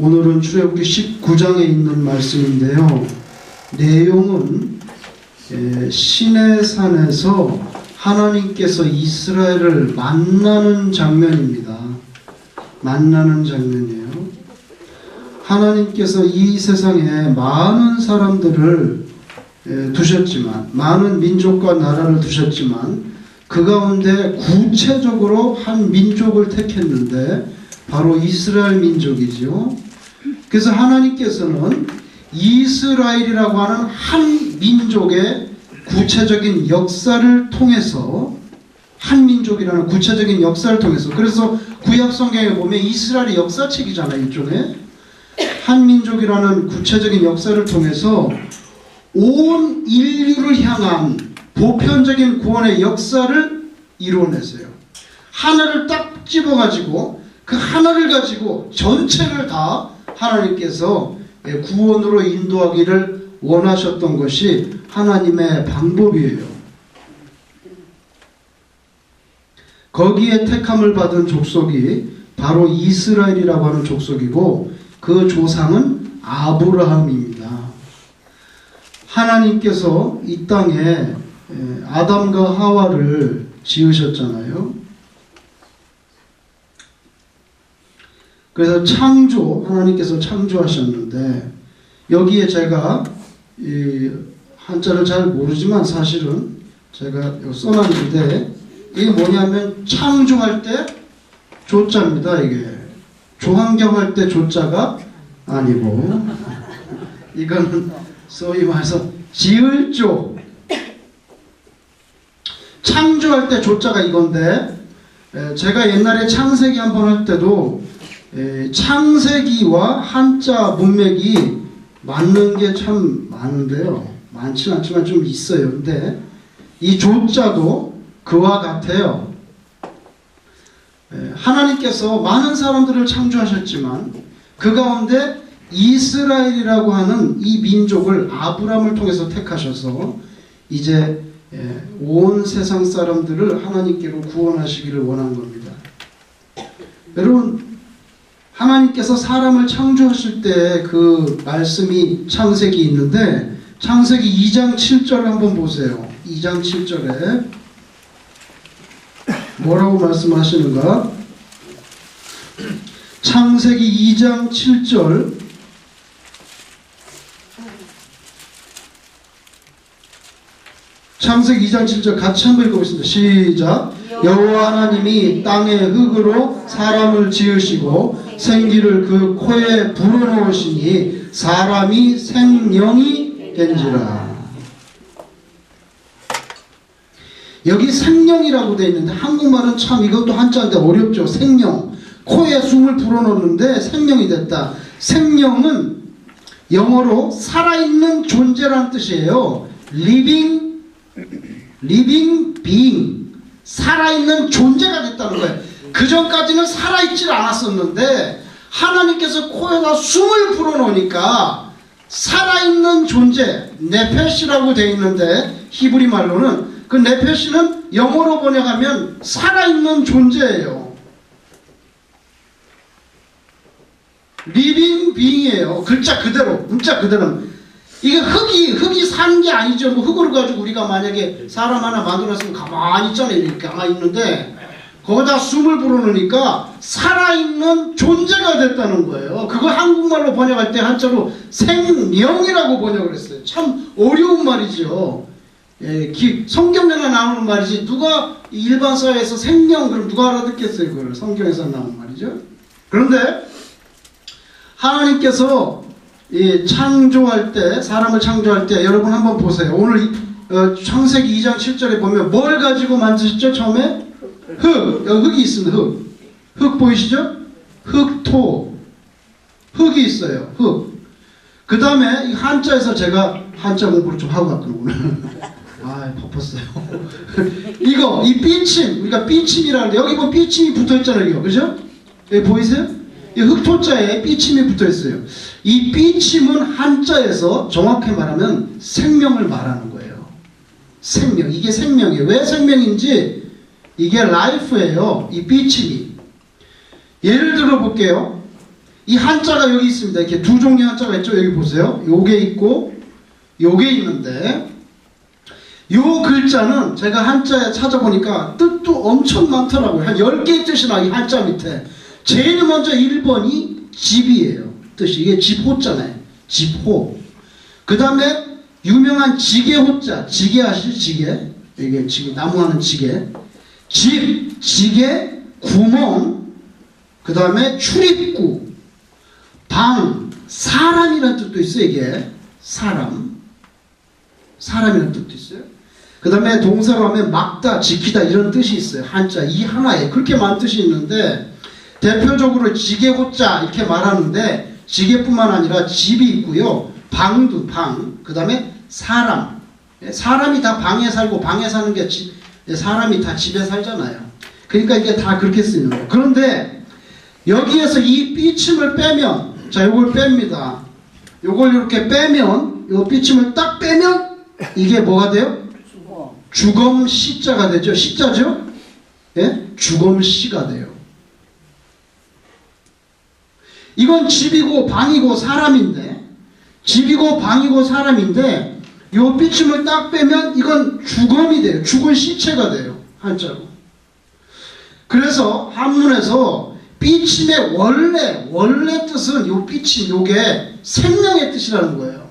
오늘은 출애굽기 19장에 있는 말씀인데요. 내용은 시내산에서 하나님께서 이스라엘을 만나는 장면입니다. 만나는 장면이에요. 하나님께서 이 세상에 많은 사람들을 두셨지만, 많은 민족과 나라를 두셨지만 그 가운데 구체적으로 한 민족을 택했는데 바로 이스라엘 민족이죠. 그래서 하나님께서는 이스라엘이라고 하는 한 민족의 구체적인 역사를 통해서, 한 민족이라는 구체적인 역사를 통해서, 그래서 구약 성경에 보면 이스라엘의 역사책이잖아요. 일종의 한 민족이라는 구체적인 역사를 통해서 온 인류를 향한 보편적인 구원의 역사를 이루어냈어요. 하나를 딱 집어가지고 그 하나를 가지고 전체를 다 하나님께서 구원으로 인도하기를 원하셨던 것이 하나님의 방법이에요. 거기에 택함을 받은 족속이 바로 이스라엘이라고 하는 족속이고, 그 조상은 아브라함입니다. 하나님께서 이 땅에 아담과 하와를 지으셨잖아요. 그래서 하나님께서 창조하셨는데, 여기에 제가 이 한자를 잘 모르지만 사실은 제가 써놨는데, 이게 뭐냐면 창조할 때 조자입니다. 이게 조환경할 때 조자가 아니고, 이거는 소위 말해서 지을 조, 창조할 때 조자가 이건데, 제가 옛날에 창세기 한번 할 때도 창세기와 한자 문맥이 맞는 게 참 많은데요. 많지는 않지만 좀 있어요. 근데 이 조자도 그와 같아요. 하나님께서 많은 사람들을 창조하셨지만 그 가운데 이스라엘이라고 하는 이 민족을 아브라함을 통해서 택하셔서 이제 온 세상 사람들을 하나님께로 구원하시기를 원한 겁니다. 여러분, 하나님께서 사람을 창조하실 때 그 말씀이 창세기 있는데, 창세기 2장 7절을 한번 보세요. 2장 7절에 뭐라고 말씀하시는가? 창세기 2장 7절, 창세기 2장 7절 같이 한번 읽어보겠습니다. 시작. 여호와 하나님이 땅의 흙으로 사람을 지으시고 생기를 그 코에 불어넣으시니 사람이 생명이 된지라. 여기 생명이라고 되어 있는데, 한국말은 참 이것도 한자인데 어렵죠. 생명. 코에 숨을 불어넣는데 생명이 됐다. 생명은 영어로 살아있는 존재라는 뜻이에요. living being. 살아있는 존재가 됐다는 거예요. 그 전까지는 살아있질 않았었는데 하나님께서 코에다 숨을 불어넣으니까 살아있는 존재, 네페시라고 되어 있는데, 히브리 말로는 그 네페시는 영어로 번역하면 살아있는 존재예요. 리빙 빙이에요. 글자 그대로, 문자 그대로. 이게 흙이 사는 게 아니죠. 뭐 흙을 가지고 우리가 만약에 사람 하나 만들었으면 가만히 있잖아요. 이렇게 가만히 있는데 거기다 숨을 불어넣으니까 살아있는 존재가 됐다는 거예요. 그걸 한국말로 번역할 때 한자로 생명이라고 번역을 했어요. 참 어려운 말이죠. 성경에나 나오는 말이지, 누가 일반 사회에서 생명, 그럼 누가 알아듣겠어요? 그걸 성경에서 나오는 말이죠. 그런데 하나님께서 창조할 때, 사람을 창조할 때, 여러분 한번 보세요. 오늘 창세기 2장 7절에 보면 뭘 가지고 만드셨죠? 처음에 흙, 여기 흙이 있습니다. 흙 보이시죠? 흙토, 흙이 있어요. 흙. 그 다음에 한자에서 제가 한자 공부를 좀 하고 갔거든요 오늘. 아, 바빴어요. 이 삐침, 우리가 삐침이라는데, 여기 보면 삐침이 붙어있잖아요. 그죠? 여기 보이세요? 이 흙토자에 삐침이 붙어있어요. 이 삐침은 한자에서 정확히 말하면 생명을 말하는 거예요. 생명, 이게 생명이에요. 왜 생명인지, 이게 라이프예요. 이 삐침이. 예를 들어 볼게요. 이 한자가 여기 있습니다. 이렇게 두 종류의 한자가 있죠. 여기 보세요. 요게 있고 요게 있는데 요 글자는 제가 한자에 찾아보니까 뜻도 엄청 많더라고요. 한 10개의 뜻이 나와요. 이 한자 밑에. 제일 먼저 1번이 집이에요. 뜻이. 이게 집호자잖아요. 집호. 그 다음에 유명한 지게호자. 지게 아시죠? 지게. 이게 지게, 나무하는 지게. 집, 지게, 구멍. 그 다음에 출입구. 방, 사람이라는 뜻도 있어요. 이게 사람. 사람이라는 뜻도 있어요. 그 다음에 동사로 하면 막다, 지키다 이런 뜻이 있어요. 한자 이 하나에 그렇게 많은 뜻이 있는데 대표적으로 지게호자 이렇게 말하는데 지게뿐만 아니라 집이 있고요. 방도 방. 그 다음에 사람. 사람이 다 방에 살고 방에 사는 게 사람이 다 집에 살잖아요. 그러니까 이게 다 그렇게 쓰는 거예요. 그런데 여기에서 이 삐침을 빼면 자 요걸 뺍니다. 요걸 이렇게 빼면 요 삐침을 딱 빼면 이게 뭐가 돼요? 주검 시자가 되죠. 시자죠? 예? 주검 시가 돼요. 이건 집이고 방이고 사람인데 집이고 방이고 사람인데 요 삐침을 딱 빼면 이건 주검이 돼요. 죽은 시체가 돼요. 한자로. 그래서 한문에서 삐침의 원래 뜻은 요 삐침 요게 생명의 뜻이라는 거예요.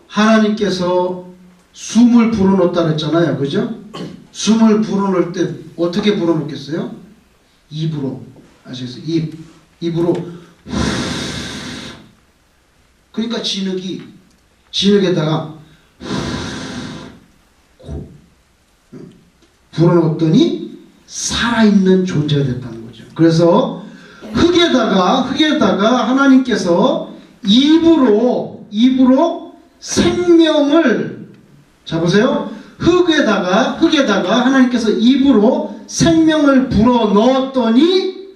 하나님께서 숨을 불어넣었다 그랬잖아요. 그죠? 숨을 불어넣을 때 어떻게 불어넣겠어요? 입으로. 아시겠어요? 입으로. 그러니까 진흙에다가 불어넣었더니 살아있는 존재가 됐다는 거죠. 그래서 흙에다가 하나님께서 입으로 생명을 자 보세요. 흙에다가 하나님께서 입으로 생명을 불어 넣었더니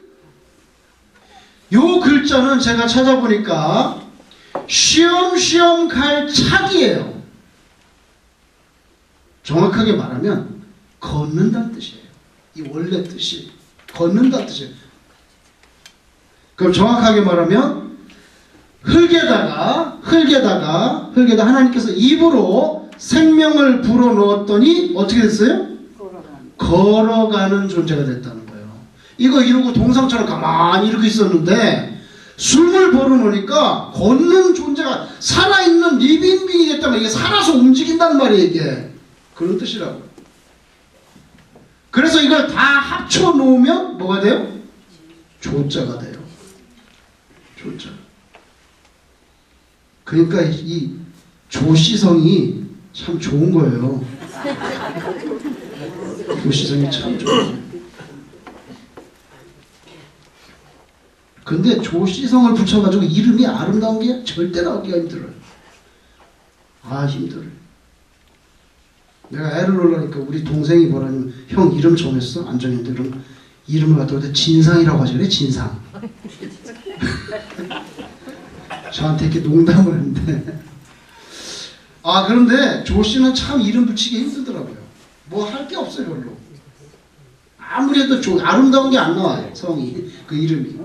요 글자는 제가 찾아보니까 쉬엄쉬엄 갈 차기예요. 정확하게 말하면 걷는다는 뜻이에요. 이 원래 뜻이 걷는다는 뜻이에요. 그럼 정확하게 말하면 흙에다가 하나님께서 입으로 생명을 불어넣었더니 어떻게 됐어요? 걸어가는 존재가 됐다는 거예요. 이거 이러고 동상처럼 가만히 이러고 있었는데 숨을 불어넣으니까 걷는 존재가 살아있는 리빙빙이 됐다면 이게 살아서 움직인다는 말이에요. 이게 그런 뜻이라고요. 그래서 이걸 다 합쳐 놓으면 뭐가 돼요? 조자가 돼요. 조자. 그러니까 이 조시성이 참 좋은 거예요. 조시성이 참 좋아요. 근데 조시성을 붙여가지고 이름이 아름다운 게 절대 나오기가 힘들어요. 힘들어요. 내가 애를 놓으려니까 우리 동생이 뭐라냐면 형 이름 정했어? 안 정했는데 그럼 이름을 갖다가 진상이라고 하지 그래? 진상. 저한테 이렇게 농담을 했는데 그런데 조씨는 참 이름 붙이기 힘들더라고요. 뭐 할 게 없어요 별로. 아무리 해도 아름다운 게 안 나와요. 성이 그 이름이.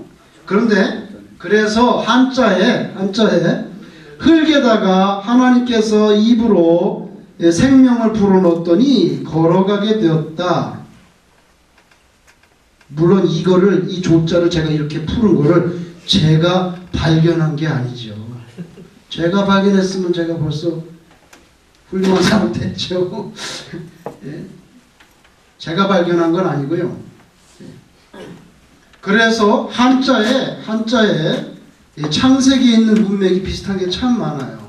그런데 그래서 한자에 흙에다가 하나님께서 입으로 생명을 불어넣었더니 걸어가게 되었다. 물론 이 조자를 제가 이렇게 푸른 거를 제가 발견한 게 아니죠. 제가 발견했으면 제가 벌써 훌륭한 사람 됐죠. 예? 제가 발견한 건 아니고요. 그래서 한자에 창세기에 있는 문맥이 비슷한 게 참 많아요.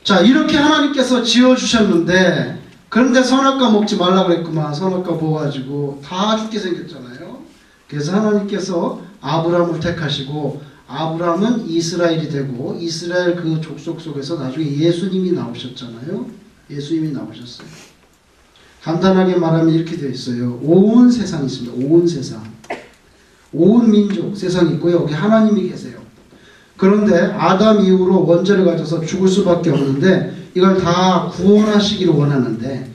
자, 이렇게 하나님께서 지어주셨는데 그런데 선악과 먹지 말라고 그랬구만. 선악과 먹어가지고 다 죽게 생겼잖아요. 그래서 하나님께서 아브라함을 택하시고 아브라함은 이스라엘이 되고 이스라엘 그 족속 속에서 나중에 예수님이 나오셨잖아요. 예수님이 나오셨어요. 간단하게 말하면 이렇게 되어 있어요. 온 세상이 있습니다. 온 세상. 온 민족 세상이 있고요. 여기 하나님이 계세요. 그런데 아담 이후로 원죄를 가져서 죽을 수밖에 없는데 이걸 다 구원하시기를 원하는데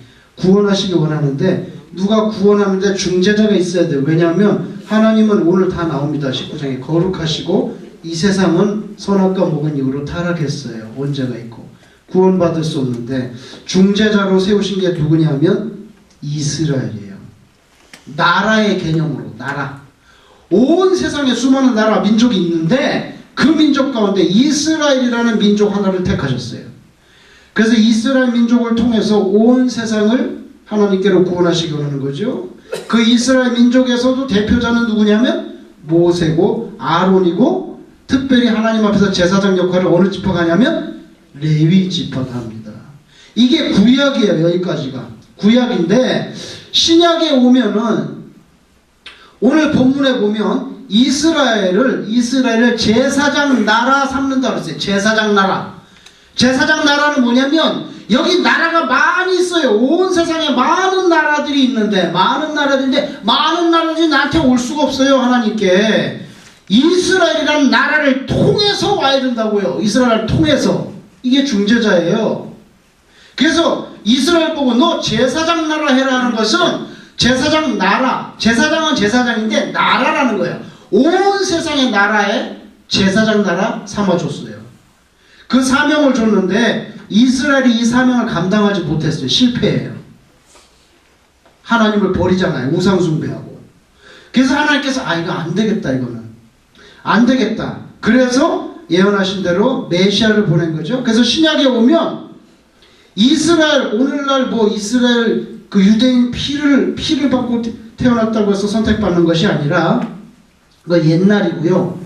누가 구원하는데 중재자가 있어야 돼요. 왜냐하면 하나님은 오늘 다 나옵니다. 19장에 거룩하시고 이 세상은 선악과 먹은 이후로 타락했어요. 원죄가 있고 구원받을 수 없는데 중재자로 세우신 게 누구냐면 이스라엘이에요. 나라의 개념으로 나라. 온 세상에 수많은 나라 민족이 있는데 그 민족 가운데 이스라엘이라는 민족 하나를 택하셨어요. 그래서 이스라엘 민족을 통해서 온 세상을 하나님께로 구원하시기 원하는 거죠. 그 이스라엘 민족에서도 대표자는 누구냐면 모세고 아론이고 특별히 하나님 앞에서 제사장 역할을 어느 지파가 하냐면 레위 지파가 합니다. 이게 구약이에요. 여기까지가 구약인데 신약에 오면은 오늘 본문에 보면 이스라엘을 제사장 나라 삼는다 그랬어요. 제사장 나라. 제사장 나라는 뭐냐면 여기 나라가 많이 있어요. 온 세상에 많은 나라들이 있는데 많은 나라들이 나한테 올 수가 없어요. 하나님께 이스라엘이라는 나라를 통해서 와야 된다고요. 이스라엘을 통해서. 이게 중재자예요. 그래서 이스라엘 보고 너 제사장 나라 해라 하는 것은 제사장 나라, 제사장은 제사장인데 나라라는 거예요. 온 세상의 나라에 제사장 나라 삼아줬어요. 그 사명을 줬는데 이스라엘이 이 사명을 감당하지 못했어요. 실패해요. 하나님을 버리잖아요. 우상 숭배하고. 그래서 하나님께서 이거 안 되겠다. 이거는 안 되겠다. 그래서 예언하신 대로 메시아를 보낸 거죠. 그래서 신약에 오면 이스라엘 오늘날 이스라엘 그 유대인 피를 받고 태어났다고 해서 선택받는 것이 아니라 그 옛날이고요.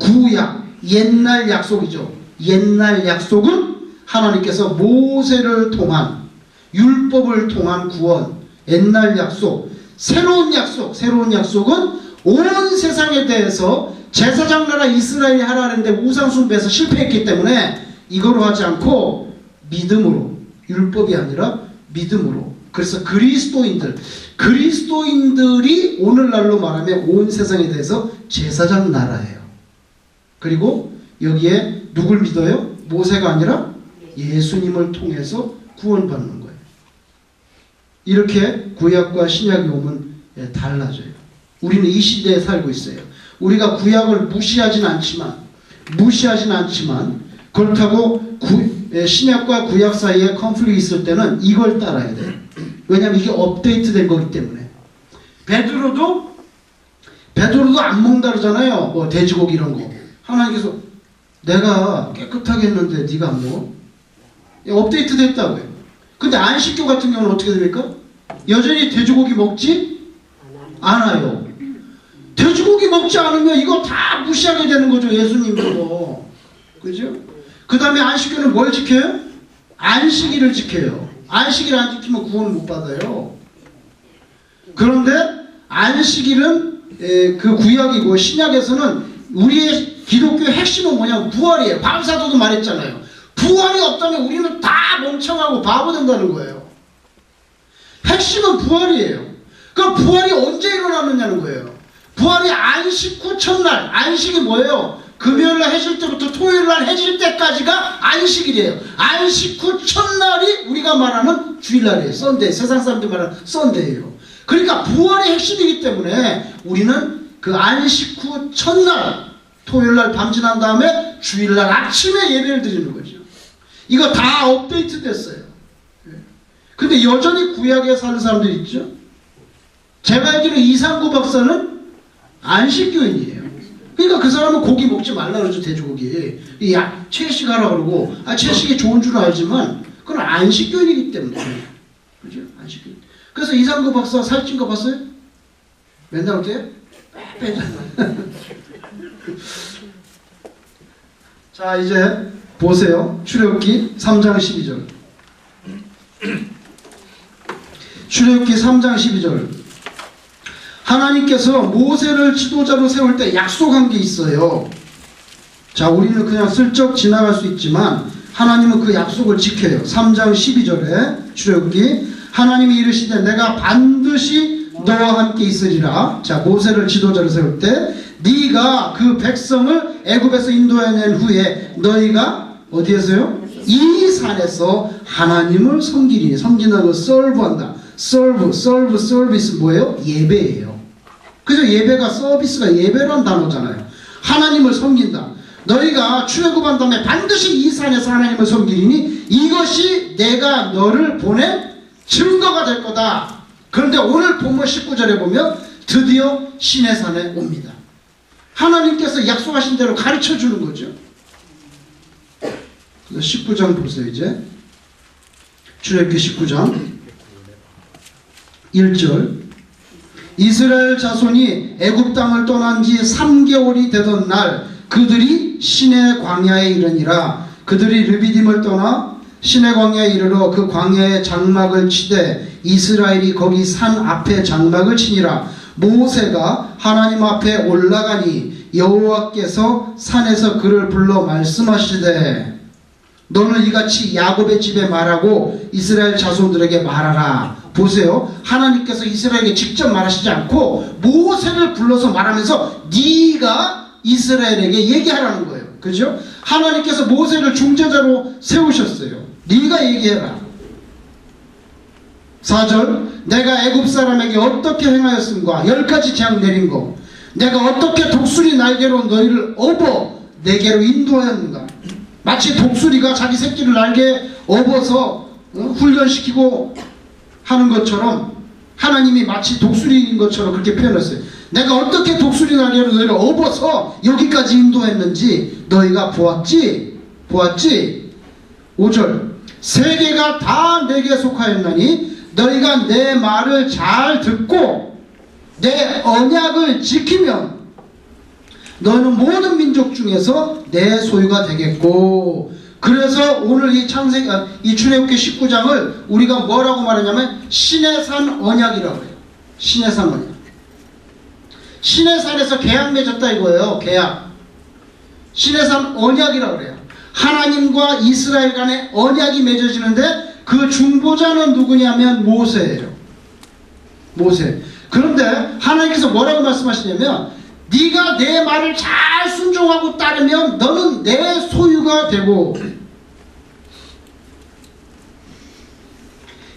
구약 옛날 약속이죠. 옛날 약속은 하나님께서 모세를 통한 율법을 통한 구원, 옛날 약속, 새로운 약속은 온 세상에 대해서 제사장 나라 이스라엘이 하라는데 우상 숭배해서 실패했기 때문에 이거로 하지 않고 믿음으로, 율법이 아니라 믿음으로. 그래서 그리스도인들이 오늘날로 말하면 온 세상에 대해서 제사장 나라예요. 그리고 여기에 누굴 믿어요? 모세가 아니라 예수님을 통해서 구원받는 거예요. 이렇게 구약과 신약이 오면 달라져요. 우리는 이 시대에 살고 있어요. 우리가 구약을 무시하진 않지만 그렇다고 신약과 구약 사이에 컨플릭이 있을 때는 이걸 따라야 돼요. 왜냐하면 이게 업데이트된 거기 때문에. 베드로도 안 먹는다 그러잖아요. 돼지고기 이런 거. 하나님께서 내가 깨끗하게 했는데 네가 안 먹어? 업데이트 됐다고요. 근데 안식교 같은 경우는 어떻게 됩니까? 여전히 돼지고기 먹지 않아요. 돼지고기 먹지 않으면 이거 다 무시하게 되는 거죠. 예수님도. 그죠? 그 다음에 안식교는 뭘 지켜요? 안식일을 지켜요. 안식일 안 지키면 구원을 못 받아요. 그런데 안식일은 그 구약이고 신약에서는 우리의 기독교의 핵심은 뭐냐면 부활이에요. 바울사도도 말했잖아요. 부활이 없다면 우리는 다 멍청하고 바보 된다는 거예요. 핵심은 부활이에요. 그럼 부활이 언제 일어나느냐는 거예요. 부활이 안식 후 첫날. 안식이 뭐예요? 금요일날 해질 때부터 토요일날 해질 때까지가 안식일이에요. 안식 후 첫날이 우리가 말하는 주일날이에요. 썬데이. 세상 사람들이 말하는 썬데이예요. 그러니까 부활이 핵심이기 때문에 우리는 그 안식 후 첫날 토요일날 밤 지난 다음에 주일날 아침에 예배를 드리는 거죠. 이거 다 업데이트 됐어요. 근데 여전히 구약에 사는 사람들이 있죠. 제가 알기로 이상구 박사는 안식교인이에요. 그러니까 그 사람은 고기 먹지 말라 그러죠. 돼지고기. 채식 하라 그러고 채식이 좋은 줄 알지만 그건 안식교인이기 때문에. 그죠? 안식교인. 그래서 이상구 박사 살찐 거 봤어요? 맨날 어때요? 빼잖아. 자, 이제 보세요. 출애굽기 3장 12절. 출애굽기 3장 12절. 하나님께서 모세를 지도자로 세울 때 약속한 게 있어요. 자, 우리는 그냥 슬쩍 지나갈 수 있지만 하나님은 그 약속을 지켜요. 3장 12절에 출애굽기 하나님이 이르시되 내가 반드시 너와 함께 있으리라. 자, 모세를 지도자로 세울 때 네가 그 백성을 애굽에서 인도해낸 후에 너희가 어디에서요? 이 산에서 하나님을 섬기니. 섬긴다는 걸 서브한다. 서비스 뭐예요? 예배예요. 그래서 예배가 서비스가 예배란 단어잖아요. 하나님을 섬긴다. 너희가 출애굽한 다음에 반드시 이 산에서 하나님을 섬기리니 이것이 내가 너를 보낸 증거가 될 거다. 그런데 오늘 본문 19절에 보면 드디어 시내산에 옵니다. 하나님께서 약속하신 대로 가르쳐 주는 거죠. 그래서 19장 보세요. 이제 출애굽기 19장 1절 이스라엘 자손이 애굽 땅을 떠난 지 3개월이 되던 날 그들이 시내 광야에 이르니라. 그들이 르비딤을 떠나 시내 광야에 이르러 그 광야에 장막을 치되 이스라엘이 거기 산 앞에 장막을 치니라. 모세가 하나님 앞에 올라가니 여호와께서 산에서 그를 불러 말씀하시되 너는 이같이 야곱의 집에 말하고 이스라엘 자손들에게 말하라. 보세요. 하나님께서 이스라엘에게 직접 말하시지 않고 모세를 불러서 말하면서 네가 이스라엘에게 얘기하라는 거예요. 그죠? 하나님께서 모세를 중재자로 세우셨어요. 네가 얘기해라. 4절 내가 애굽 사람에게 어떻게 행하였음과 10가지 재앙 내린 거 내가 어떻게 독수리 날개로 너희를 업어 내게로 인도하였는가. 마치 독수리가 자기 새끼를 날개에 업어서 훈련시키고 하는 것처럼 하나님이 마치 독수리인 것처럼 그렇게 표현했어요. 내가 어떻게 독수리 날개로 너희를 업어서 여기까지 인도했는지 너희가 보았지? 5절 세계가 다 내게 속하였나니 너희가 내 말을 잘 듣고 내 언약을 지키면 너희는 모든 민족 중에서 내 소유가 되겠고. 그래서 오늘 이 출애굽기 19장을 우리가 뭐라고 말하냐면 시내산 언약이라고 해요. 시내산 언약. 시내산에서 계약 맺었다 이거예요. 계약. 시내산 언약이라고 그래요. 하나님과 이스라엘 간의 언약이 맺어지는데 그 중보자는 누구냐면 모세예요. 모세. 그런데 하나님께서 뭐라고 말씀하시냐면 네가 내 말을 잘 순종하고 따르면 너는 내 소유가 되고.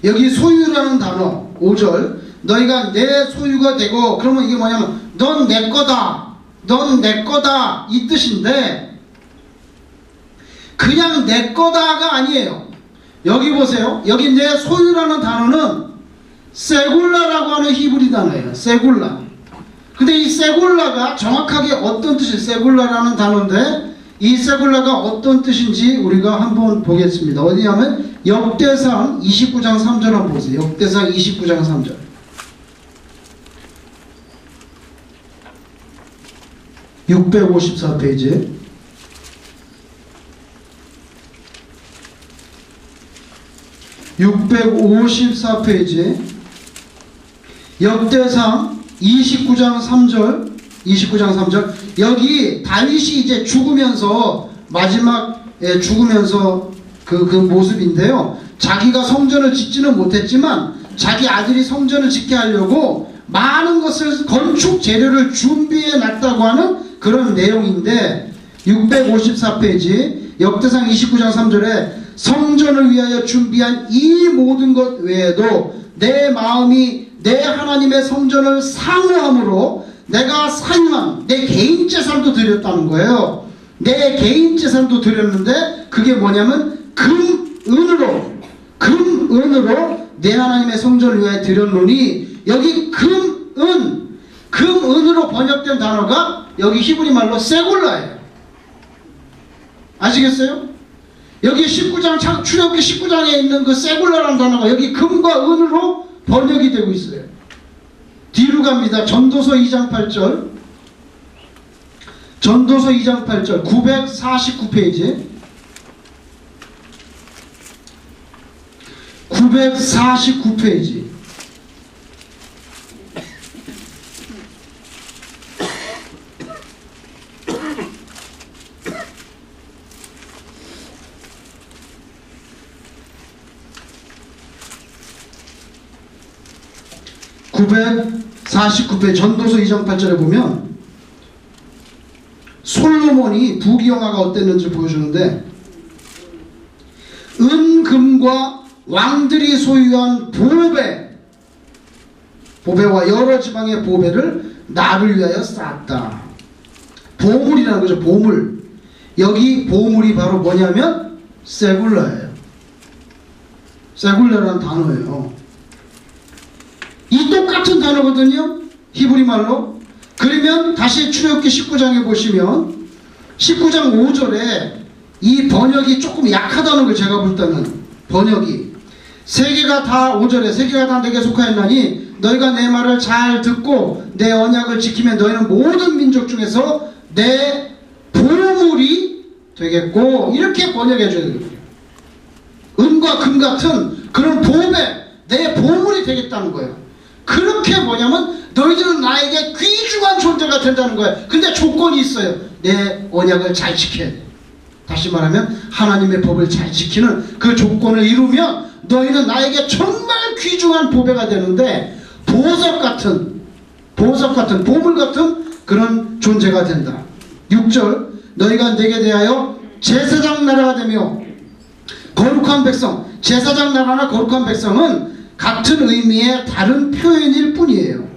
여기 소유라는 단어 5절 너희가 내 소유가 되고 그러면 이게 뭐냐면 넌 내 거다. 넌 내 거다 이 뜻인데 그냥 내 거다가 아니에요. 여기 보세요. 여기 내 소유라는 단어는 세굴라라고 하는 히브리 단어예요. 세굴라. 근데 이 세굴라가 정확하게 어떤 뜻이 세굴라라는 단어인데 이 세굴라가 어떤 뜻인지 우리가 한번 보겠습니다. 어디냐면 역대상 29장 3절 한번 보세요. 역대상 29장 3절. (654페이지) (654페이지) 역대상 29장 3절 여기 다윗이 이제 죽으면서 마지막에 죽으면서 그 모습인데요. 자기가 성전을 짓지는 못했지만 자기 아들이 성전을 짓게 하려고 많은 것을 건축 재료를 준비해 놨다고 하는 그런 내용인데 654페이지 역대상 29장 3절에 성전을 위하여 준비한 이 모든 것 외에도 내 마음이 내 하나님의 성전을 상호함으로 내가 사용한 내 개인 재산도 드렸다는 거예요. 내 개인 재산도 드렸는데 그게 뭐냐면 금은으로 내 하나님의 성전을 위하여 드렸노니 여기 금은으로 번역된 단어가 여기 히브리 말로 세굴라예요. 아시겠어요? 여기 19장 출애굽기 19장에 있는 그 세굴라라는 단어가 여기 금과 은으로 번역이 되고 있어요. 뒤로 갑니다. 전도서 2장 8절 949페이지 949페이지 전도서 2장 8절에 보면 솔로몬이 부귀영화가 어땠는지 보여주는데 은금과 왕들이 소유한 보배 보배와 여러 지방의 보배를 나를 위하여 쌓았다. 보물이라는 거죠. 보물. 여기 보물이 바로 뭐냐면 세굴라예요. 세굴라라는 단어예요. 이 똑같은 단어거든요. 히브리 말로. 그러면 다시 출애굽기 19장에 보시면 19장 5절에 이 번역이 조금 약하다는 걸 제가 볼 때는 번역이 세계가 다 5절에 세계가 다 내게 속하였나니 너희가 내 말을 잘 듣고 내 언약을 지키면 너희는 모든 민족 중에서 내 보물이 되겠고 이렇게 번역해 줘야 돼요. 은과 금 같은 그런 보배 내 보물이 되겠다는 거예요. 그렇게 뭐냐면 너희들은 나에게 귀중한 존재가 된다는 거예요. 근데 조건이 있어요. 내 언약을 잘 지켜야 돼. 다시 말하면 하나님의 법을 잘 지키는 그 조건을 이루면 너희는 나에게 정말 귀중한 보배가 되는데 보석 같은 보물 같은 그런 존재가 된다. 6절 너희가 내게 대하여 제사장 나라가 되며 거룩한 백성. 제사장 나라나 거룩한 백성은 같은 의미의 다른 표현일 뿐이에요.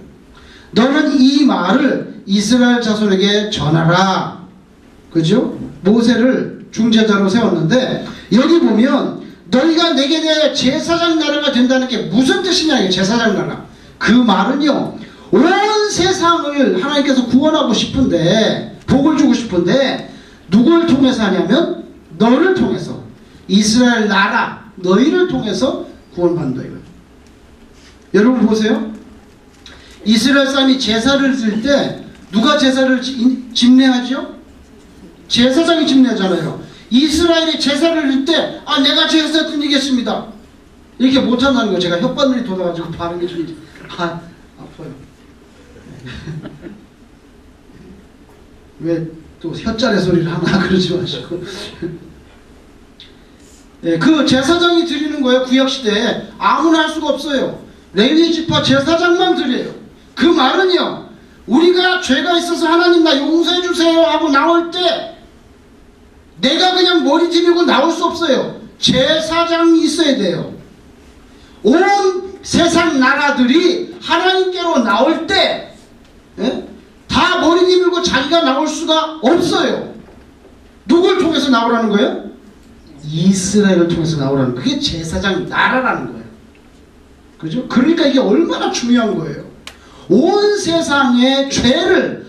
너는 이 말을 이스라엘 자손에게 전하라. 그죠? 모세를 중재자로 세웠는데 여기 보면 너희가 내게 대하여 제사장 나라가 된다는 게 무슨 뜻이냐. 제사장 나라. 그 말은요 온 세상을 하나님께서 구원하고 싶은데 복을 주고 싶은데 누굴 통해서 하냐면 너를 통해서 이스라엘 나라 너희를 통해서 구원받는다 이거예요. 여러분 보세요. 이스라엘 사람이 제사를 드릴 때 누가 제사를 집례하죠? 제사장이 집례하잖아요. 이스라엘이 제사를 드릴 때 내가 제사 드리겠습니다 이렇게 못한다는 거예요. 제가 혓바늘이 돋아가지고 발음이 좀 아파요. 왜 또 혓자래 소리를 하나 그러지 마시고 네, 그 제사장이 드리는 거예요. 구약시대에 아무나 할 수가 없어요. 레위 지파 제사장만 드려요. 그 말은요 우리가 죄가 있어서 하나님 나 용서해 주세요 하고 나올 때 내가 그냥 머리 디비고 나올 수 없어요. 제사장이 있어야 돼요. 온 세상 나라들이 하나님께로 나올 때 다 머리 디비고 자기가 나올 수가 없어요. 누굴 통해서 나오라는 거예요? 이스라엘을 통해서 나오라는 거예요. 그게 제사장 나라라는 거예요. 그죠? 그러니까 이게 얼마나 중요한 거예요. 온 세상의 죄를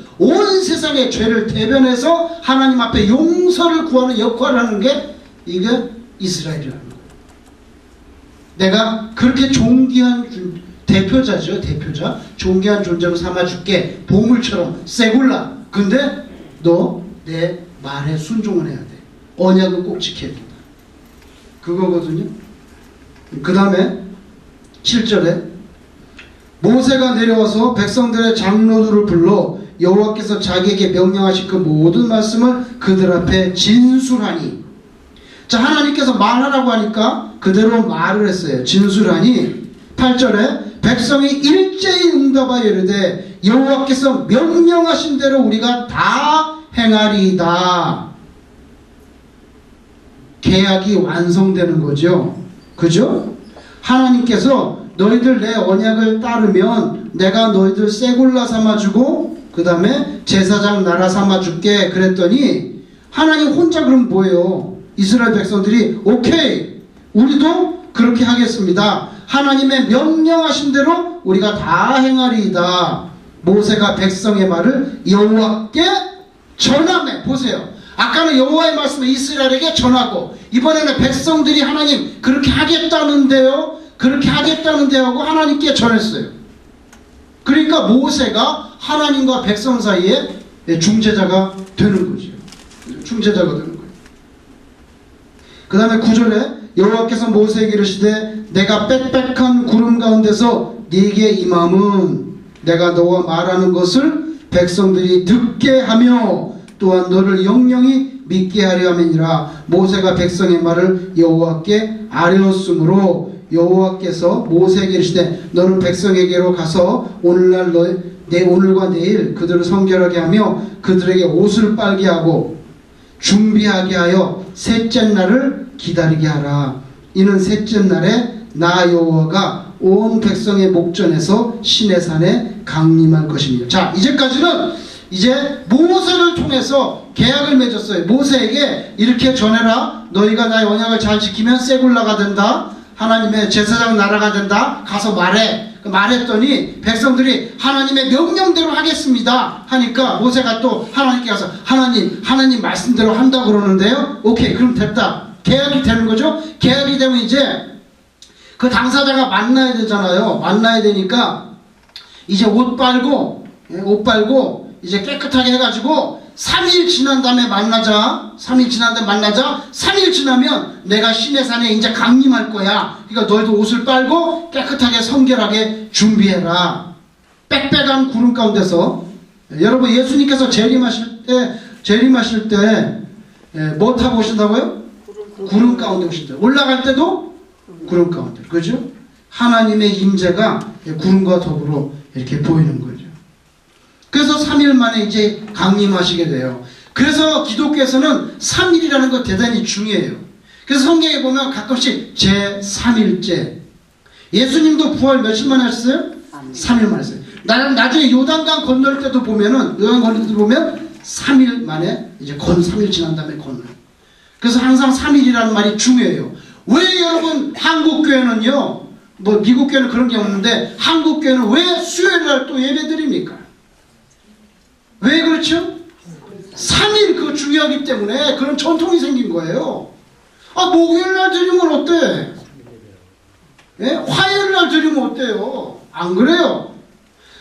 대변해서 하나님 앞에 용서를 구하는 역할을 하는 게 이게 이스라엘이라는 거예요. 내가 그렇게 존귀한 대표자죠. 대표자. 존귀한 존재로 삼아줄게. 보물처럼 세굴라. 근데 너 내 말에 순종을 해야 돼. 언약을 꼭 지켜야 된다. 그거거든요. 그 다음에 7절에 모세가 내려와서 백성들의 장로들을 불러 여호와께서 자기에게 명령하신 그 모든 말씀을 그들 앞에 진술하니. 자, 하나님께서 말하라고 하니까 그대로 말을 했어요. 진술하니 8절에 백성이 일제히 응답하여 이르되 여호와께서 명령하신 대로 우리가 다 행하리이다. 계약이 완성되는 거죠. 그죠? 하나님께서 너희들 내 언약을 따르면 내가 너희들 세굴라 삼아주고 그 다음에 제사장 나라 삼아줄게 그랬더니 하나님 혼자 그럼 뭐예요? 이스라엘 백성들이 오케이 우리도 그렇게 하겠습니다. 하나님의 명령하신 대로 우리가 다 행하리이다. 모세가 백성의 말을 여호와께 전하매. 보세요. 아까는 여호와의 말씀을 이스라엘에게 전하고 이번에는 백성들이 하나님 그렇게 하겠다는데요 하고 하나님께 전했어요. 그러니까 모세가 하나님과 백성 사이에 중재자가 되는 거죠. 중재자가 되는 거예요. 그 다음에 9절에 여호와께서 모세에게 이르시되 내가 빽빽한 구름 가운데서 네게 임함은 내가 너와 말하는 것을 백성들이 듣게 하며 또한 너를 영영히 믿게 하려 함이니라. 모세가 백성의 말을 여호와께 아뢰었으므로 여호와께서 모세에게 이르시되 너는 백성에게로 가서 오늘과 내일 그들을 성결하게 하며 그들에게 옷을 빨게 하고 준비하게 하여 셋째 날을 기다리게 하라. 이는 셋째 날에 나 여호와가 온 백성의 목전에서 시내산에 강림할 것입니다. 자, 이제까지는 이제 모세를 통해서 계약을 맺었어요. 모세에게 이렇게 전해라. 너희가 나의 언약을 잘 지키면 세굴라가 된다. 하나님의 제사장 나라가 된다. 가서 말해. 말했더니 백성들이 하나님의 명령대로 하겠습니다 하니까 모세가 또 하나님께 가서 하나님 말씀대로 한다 그러는데요. 오케이, 그럼 됐다. 계약이 되는 거죠. 계약이 되면 이제 그 당사자가 만나야 되잖아요. 만나야 되니까 이제 옷 빨고 이제 깨끗하게 해가지고 3일 지난 다음에 만나자. 3일 지난 다음에 만나자. 3일 지나면 내가 시내산에 이제 강림할 거야. 그러니까 너희도 옷을 빨고 깨끗하게 성결하게 준비해라. 빽빽한 구름 가운데서, 여러분 예수님께서 재림하실 때 뭐 타고 오신다고요? 구름 가운데 오신다. 올라갈 때도 구름 가운데. 그죠? 하나님의 임재가 구름과 더불어 이렇게 보이는 거죠. 그래서 3일 만에 이제 강림하시게 돼요. 그래서 기독교에서는 3일이라는 거 대단히 중요해요. 그래서 성경에 보면 가끔씩 제3일째. 예수님도 부활 며칠 만에 하셨어요? 3일 만에 했어요. 나중에 요단강 건널 때도 보면은, 3일 만에, 이제 3일 지난 다음에 건너요. 그래서 항상 3일이라는 말이 중요해요. 왜 여러분 한국교회는요, 뭐 미국교회는 그런 게 없는데, 한국교회는 왜 수요일날 또 예배 드립니까? 왜 그렇죠? 3일 그거 중요하기 때문에 그런 전통이 생긴 거예요. 아, 목요일날 드리면 어때? 예? 화요일날 드리면 어때요? 안 그래요?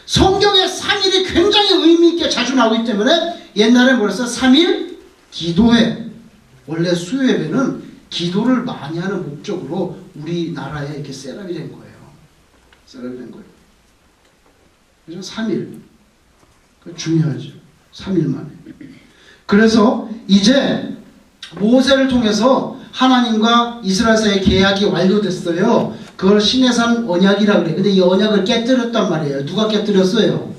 성경에 3일이 굉장히 의미있게 자주 나오기 때문에 옛날에 뭐랬어요? 3일 기도회. 원래 수요예배는 기도를 많이 하는 목적으로 우리나라에 이렇게 셋업이 된 거예요. 셋업이 된 거예요. 그래서 3일. 중요하죠. 3일 만에. 그래서 이제 모세를 통해서 하나님과 이스라엘 사이의 계약이 완료됐어요. 그걸 시내산 언약이라고 그래요. 근데 이 언약을 깨뜨렸단 말이에요. 누가 깨뜨렸어요?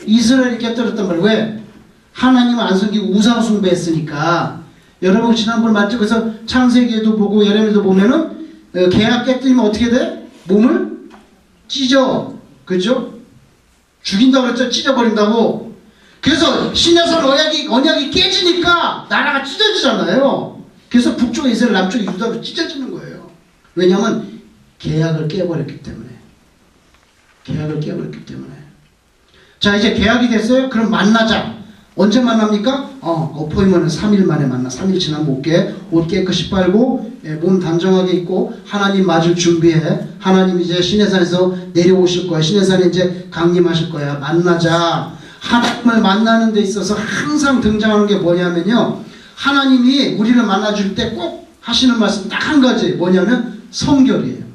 이스라엘이 깨뜨렸단 말이에요. 왜? 하나님을 안 섬기고 우상 숭배했으니까. 여러분 지난번 맞죠? 그래서 창세기에도 보고 예레미야도 보면은 계약 깨뜨리면 어떻게 돼? 몸을 찢어. 그죠? 죽인다고 그랬죠? 찢어버린다고. 그래서 시내산 언약이 깨지니까 나라가 찢어지잖아요. 그래서 북쪽에 이스라엘, 남쪽에 유다로 찢어지는 거예요. 왜냐하면 계약을 깨버렸기 때문에. 계약을 깨버렸기 때문에. 자, 이제 계약이 됐어요? 그럼 만나자. 언제 만납니까? 어포이먼은 3일 만에 만나. 3일 지나면 옷 깨끗이 빨고 몸 단정하게 입고 하나님 맞을 준비해. 하나님 이제 시내산에서 내려오실 거야. 시내산에 이제 강림하실 거야. 만나자. 하나님을 만나는 데 있어서 항상 등장하는 게 뭐냐면요, 하나님이 우리를 만나줄 때 꼭 하시는 말씀 딱 한 가지. 뭐냐면 성결이에요.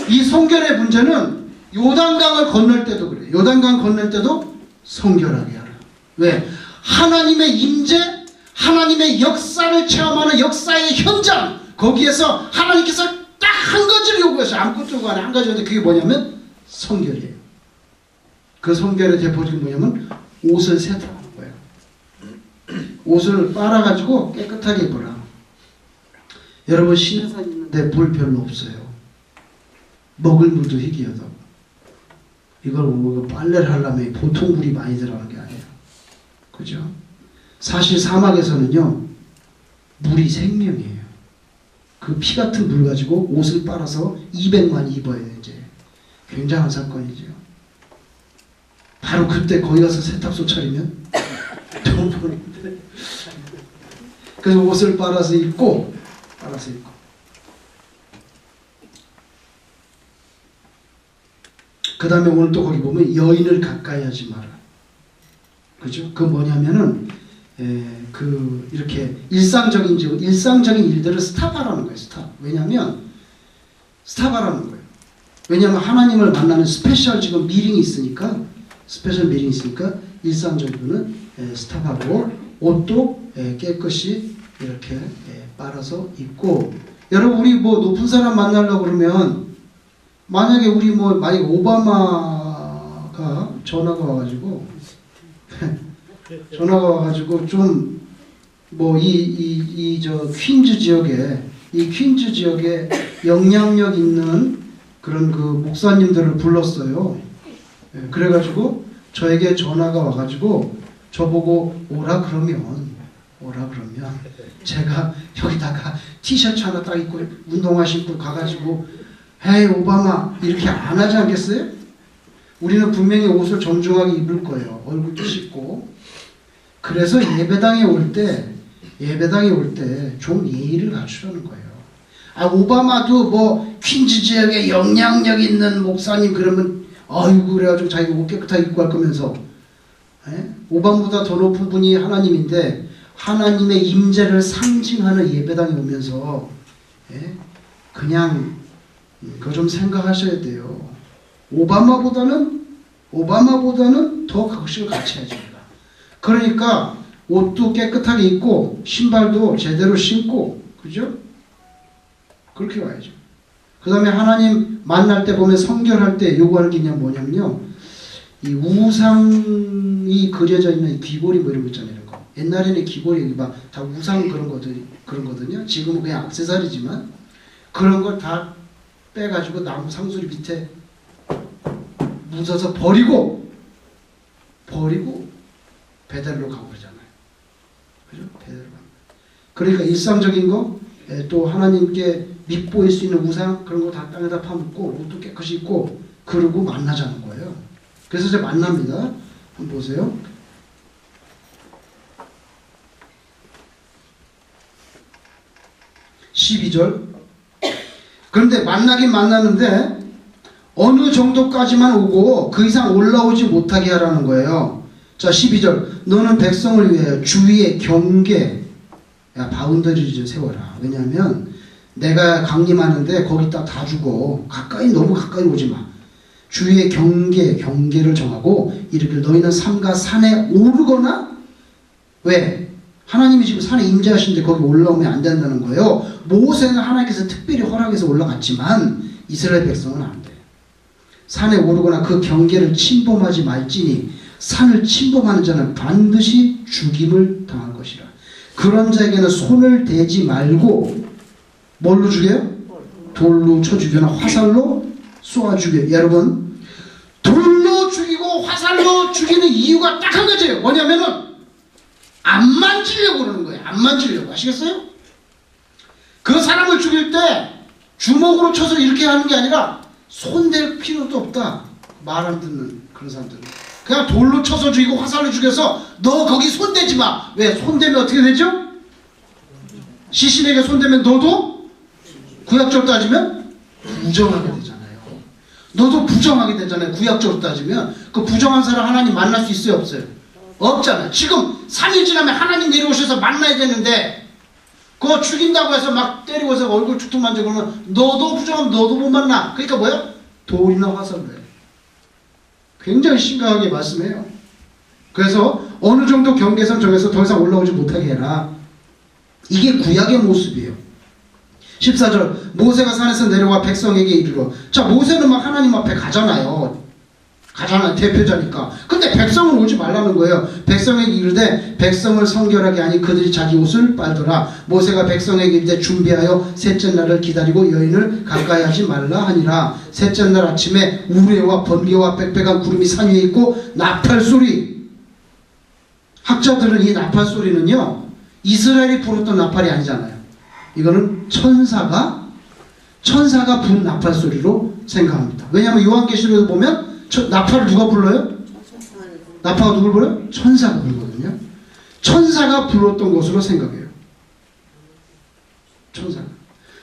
이 성결의 문제는 요단강을 건널 때도 그래요. 요단강 건널 때도 성결하게 하라. 왜? 하나님의 임재, 하나님의 역사를 체험하는 역사의 현장, 거기에서 하나님께서 딱 한 가지를 요구하셔요. 아무것도 요구 안 해. 한 가지인데 그게 뭐냐면 성결이에요. 그 성결의 대표적인 뭐냐면 옷을 세탁하는 거예요. 옷을 빨아가지고 깨끗하게 입어라. 여러분 시내산 있는데 물 별로 없어요. 먹을 물도 희귀하다고. 이걸 뭐 빨래를 하려면 보통 물이 많이 들어가는 게 아니에요. 그죠? 사실 사막에서는요, 물이 생명이에요. 그 피 같은 물 가지고 옷을 빨아서 200만 입어야 돼요. 이제 굉장한 사건이죠. 바로 그때 거기 가서 세탁소 차리면 돈 버는데. 그래서 옷을 빨아서 입고 그 다음에 오늘 또 거기 보면 여인을 가까이 하지 마라. 그죠? 그 뭐냐면은 이렇게 일상적인 일들을 스탑하라는 거예요. 왜냐면 스탑하라는 거예요. 왜냐면 하나님을 만나는 스페셜 지금 미팅이 있으니까, 일상적으로는 스탑하고 옷도 깨끗이 이렇게 빨아서 입고. 여러분 우리 뭐 높은 사람 만나려고 그러면, 만약에 만약에 오바마가 전화가 와가지고 좀 뭐 저 퀸즈 지역에 영향력 있는 그런 그 목사님들을 불렀어요. 그래가지고 저에게 전화가 와가지고 저보고 오라 그러면 제가 여기다가 티셔츠 하나 딱 입고 운동화 신고 가가지고 헤이 오바마 이렇게 안 하지 않겠어요? 우리는 분명히 옷을 정중하게 입을 거예요. 얼굴도 씻고. 그래서 예배당에 올 때 좀 예의를 갖추려는 거예요. 아, 오바마도 뭐 퀸즈 지역에 영향력 있는 목사님 그러면 아이고 그래가지고 자기 옷 깨끗하게 입고 할 거면서 오바마보다 더 높은 분이 하나님인데 하나님의 임재를 상징하는 예배당에 오면서 그냥 그거 좀 생각하셔야 돼요. 오바마보다는 더 그것을 같이 해야 됩니다. 그러니까 옷도 깨끗하게 입고 신발도 제대로 신고, 그죠? 그렇게 와야죠. 그 다음에 하나님 만날 때 보면 성결할 때 요구하는 게 뭐냐면요, 이 우상이 그려져 있는 귀걸이 뭐 이런 거 있잖아요. 이런 거. 옛날에는 귀걸이 막 다 우상 그런거든요. 지금은 그냥 액세서리지만 그런 걸 다 빼가지고 나무 상수리 밑에 묻어서 버리고 베델로 가고 그러잖아요. 그죠? 베델로 가고. 그러니까 일상적인 거, 또 하나님께 밉보일 수 있는 우상 그런 거 다 땅에다 파묻고 옷도 깨끗이 입고 그러고 만나자는 거예요. 그래서 이제 만납니다. 한번 보세요. 12절. 그런데 만나긴 만나는데 어느 정도까지만 오고 그 이상 올라오지 못하게 하라는 거예요. 자, 12절. 너는 백성을 위하여 주위의 경계, 바운더리를 좀 세워라. 왜냐하면 내가 강림하는데 거기다 다 주고 너무 가까이 오지 마. 주위의 경계를 정하고 이르길 너희는 삼가 산에 오르거나, 왜? 하나님이 지금 산에 임재하시는데 거기 올라오면 안 된다는 거예요. 모세는 하나님께서 특별히 허락해서 올라갔지만 이스라엘 백성은 안 돼. 산에 오르거나 그 경계를 침범하지 말지니 산을 침범하는 자는 반드시 죽임을 당할 것이라. 그런 자에게는 손을 대지 말고 뭘로 죽여요? 돌로 쳐 죽여나 화살로 쏘아 죽여요. 여러분, 돌로 죽이고 화살로 죽이는 이유가 딱 한 가지예요. 뭐냐면은 안 만지려고 그러는 거예요. 안 만지려고. 아시겠어요? 그 사람을 죽일 때 주먹으로 쳐서 이렇게 하는 게 아니라 손댈 필요도 없다. 말 안 듣는 그런 사람들은 그냥 돌로 쳐서 죽이고 화살로 죽여서 너 거기 손대지 마. 왜? 손대면 어떻게 되죠? 시신에게 손대면 너도 구약적으로 따지면 부정하게 되잖아요. 너도 부정하게 되잖아요. 구약적으로 따지면 그 부정한 사람 하나님 만날 수 있어요? 없어요? 없잖아요. 지금 3일 지나면 하나님 내려오셔서 만나야 되는데 그거 죽인다고 해서 막 때리고서 얼굴 툭툭 만지고 그러면 너도 부정하면 너도 못 만나. 그러니까 뭐야? 돌이나 화살로 해. 굉장히 심각하게 말씀해요. 그래서 어느 정도 경계선 정해서 더 이상 올라오지 못하게 해라. 이게 구약의 모습이에요. 14절. 모세가 산에서 내려와 백성에게 이르러. 자, 모세는 막 하나님 앞에 가잖아요. 대표자니까. 근데 백성은 오지 말라는 거예요. 백성에게 이르되 백성을 성결하게 하니 그들이 자기 옷을 빨더라. 모세가 백성에게 이르되 준비하여 셋째 날을 기다리고 여인을 가까이 하지 말라 하니라. 셋째 날 아침에 우레와 번개와 빽빽한 구름이 산 위에 있고 나팔 소리. 학자들은 이 나팔 소리는요, 이스라엘이 불었던 나팔이 아니잖아요. 이거는 천사가 분 나팔 소리로 생각합니다. 왜냐하면 요한계시록에서 보면 나팔을 누가 불러요? 나팔가 누굴 불러요? 천사가 불거든요. 천사가 불렀던 것으로 생각해요. 천사가.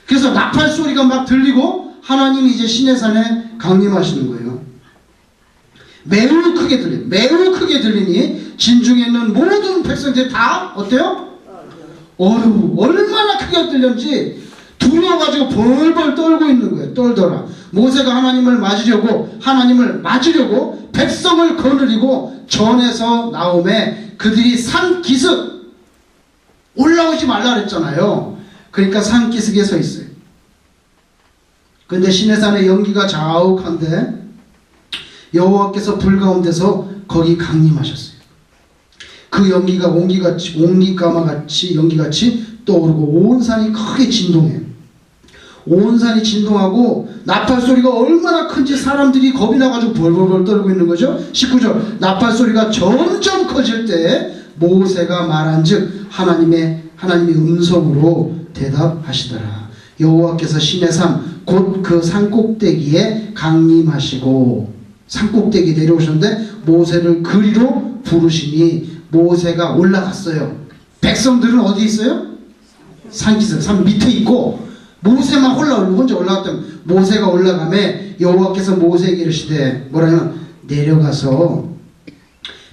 그래서 나팔 소리가 막 들리고 하나님이 이제 시내산에 강림하시는 거예요. 매우 크게 들려요. 매우 크게 들리니 진중에 있는 모든 백성들이 다 어때요? 어휴, 얼마나 크게 들렸는지 두려워가지고 벌벌 떨고 있는 거예요. 떨더라. 모세가 하나님을 맞으려고 백성을 거느리고 전에서 나오매 그들이 산기슭 올라오지 말라 그랬잖아요. 그러니까 산기슭에 서 있어요. 근데 시내산의 연기가 자욱한데 여호와께서 불 가운데서 거기 강림하셨어요. 그 연기가 온기가마같이 연기같이 떠오르고 온 산이 크게 진동해요. 온 산이 진동하고 나팔 소리가 얼마나 큰지 사람들이 겁이 나가지고 벌벌벌 떨고 있는 거죠. 19절 나팔 소리가 점점 커질 때 모세가 말한즉 하나님의 음성으로 대답하시더라. 여호와께서 시내 산 곧 그 산꼭대기에 강림하시고 산꼭대기 내려오셨는데 모세를 그리로 부르시니 모세가 올라갔어요. 백성들은 어디 있어요? 산기슭 산 밑에 있고 모세만 혼자 올라갔다면 모세가 올라가매 여호와께서 모세에게 이르시되 뭐라냐면 내려가서